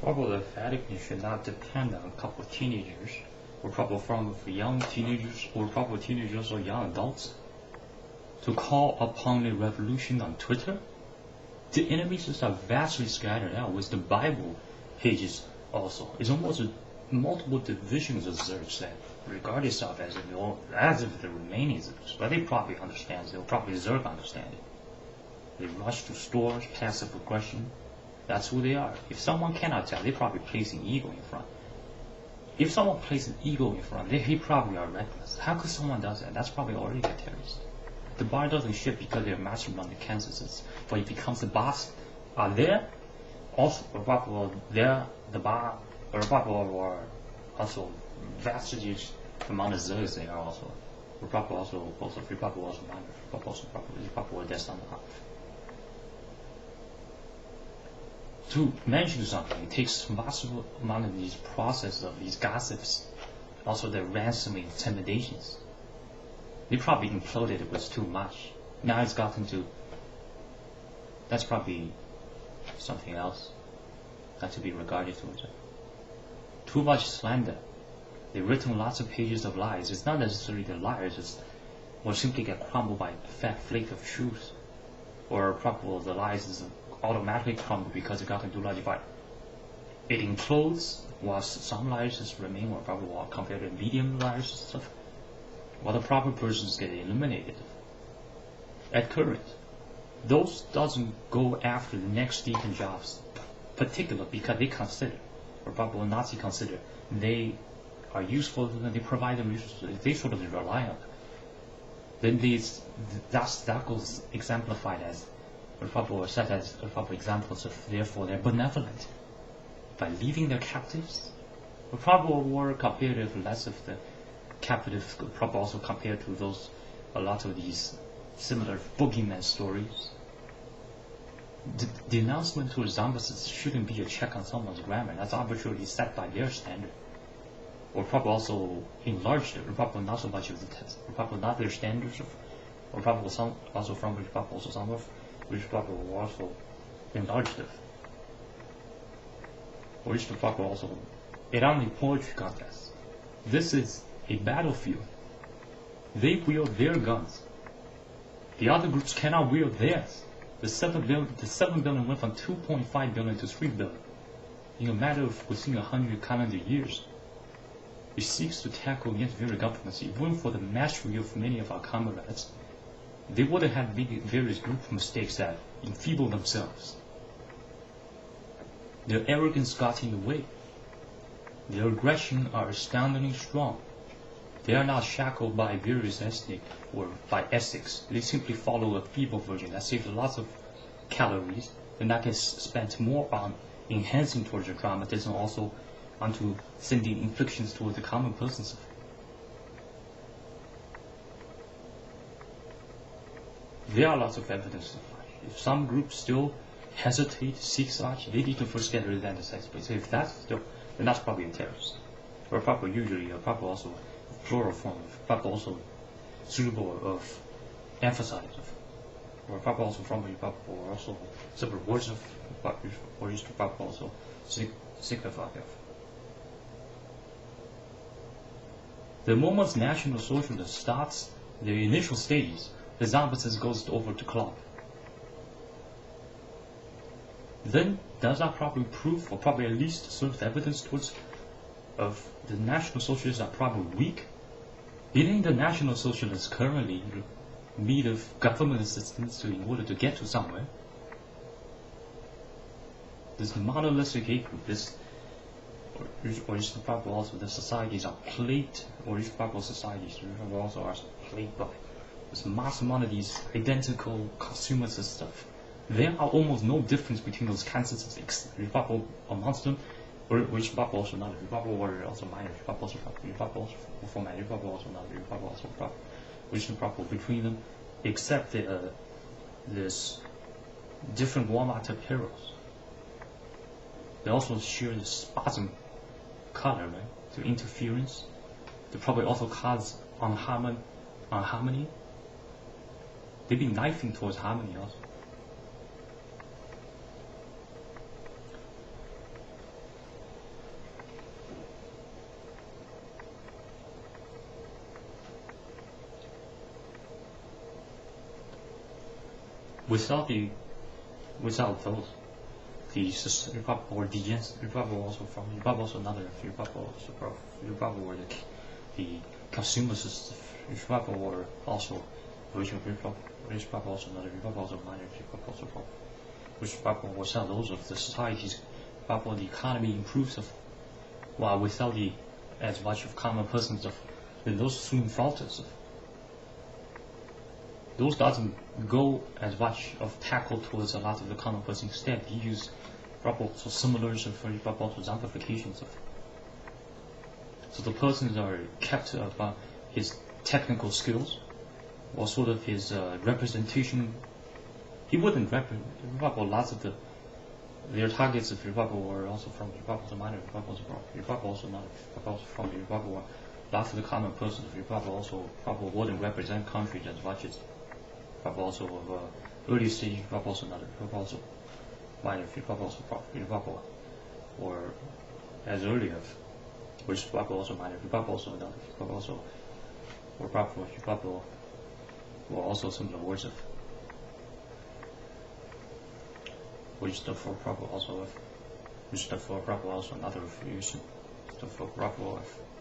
Probable emphatically should not depend on a couple of teenagers, or probable from young teenagers, or probable teenagers or young adults, to call upon a revolution on Twitter. The enemi'cists are vastly scattered out, with the Bible pages also. It's almost multiple divisions of Zergs that regard itself as if the remaining Zergs, but they probably understand. They'll probably Zerg understand it. They rush to stores, passive aggression. That's who they are. If someone cannot tell, they probably place an ego in front. If someone places an ego in front, they probably are reckless. How could someone do that? That's probably already a terrorist. The bar doesn't shift because they're mastermind the Kansases, but it becomes the boss. Are there also probable there the bar or probable or also vast amount of Zergs they are also. Probable also probable also minor. Probable that's on the half. To mention something, it takes massive amount of these processes of these gossips, also the ransom intimidations. They probably imploded it was too much. Now it's gotten to, that's probably something else, not to be regarded towards it. Too much slander. They've written lots of pages of lies. It's not necessarily the liars, or simply get crumbled by a fat flake of truth, or probably the lies is automatically crumble because it got into large bite. It implodes, whilst some liars remain more probable compared to medium liars and stuff, while the proper persons get eliminated. At current, those doesn't go after the next decent jobs, particularly because they consider, or probably Nazi consider, they are useful to them, they provide them resources, they sort of rely on them. Then that goes exemplified as or set as examples of therefore they're benevolent by leaving their captives. The probable were comparative less of the captive, probably also compared to those a lot of these similar boogeyman stories. The announcement to the zombies shouldn't be a check on someone's grammar. That's arbitrarily set by their standard. Or probably also enlarged it, or probably not so much of the test, or probably not their standards, or probably some also from which probably also some of which probably will also enlarged it. Or which probably also it only poetry contest. This is a battlefield. They wield their guns. The other groups cannot wield theirs. The 7 billion went from 2.5 billion to 3 billion in a matter of within 100 calendar years. It seeks to tackle against very governments. Even for the mastery of many of our comrades, they would have had various group mistakes that enfeeble themselves. Their arrogance got in the way. Their aggression are astoundingly strong. They are not shackled by various ethnic or by ethics. They simply follow a feeble version that saves lots of calories and that gets spent more on enhancing towards the dramatism, also onto sending inflictions towards the common persons. There are lots of evidence to find. If some groups still hesitate, seek such, they need to first get rid of that sex place. If that's still, then that's probably a terrorist. Or probably usually, or probably also plural form, probably also suitable of emphasize of, or probably also from or also separate words of, or used to probably also signify of. The moment National Socialism starts the initial stages, the zombies goes over to club. Then does that probably prove, or probably at least serve evidence towards of the National Socialists are probably weak? Didn't the National Socialists currently need of government assistance in order to get to somewhere? This monolithic group, this or is probably also the societies are plagued, or is probably societies also are plagued by this mass amount of these identical consumerist stuff. There are almost no difference between those cancers Republic amongst them, or which Republic also not Republic or also minor Republic also Republic also format Republic also not Republic also Republic, which Republic between them, except this different Walmart apparels. They also share the spasm color, right? To interference. They probably also cause unharmony. They've been knifing towards harmony also. without those, the probable or the probable also from probable also another probable also probable or the consumer system probable or also probable also another probable also minor probable also which probable without those of the societies probable the economy improves of while without the as much of common persons of those soon falters of those doesn't go as much of tackle towards a lot of the common person. Instead, he use probable so similar to probable to amplifications of. So the persons are kept about his technical skills, or sort of his representation. He wouldn't probable lots of their targets of probable were also from probable to minor probable also not probable from probable. Lots of the common persons of probable also probable wouldn't represent countries as much as probable also of early stage probable also not probable also minor probable also probable or as early of which probable also minor probable also not probable also or probable or also some of the words of which stuff for probable also of which stuff for probable also another use stuff for probable of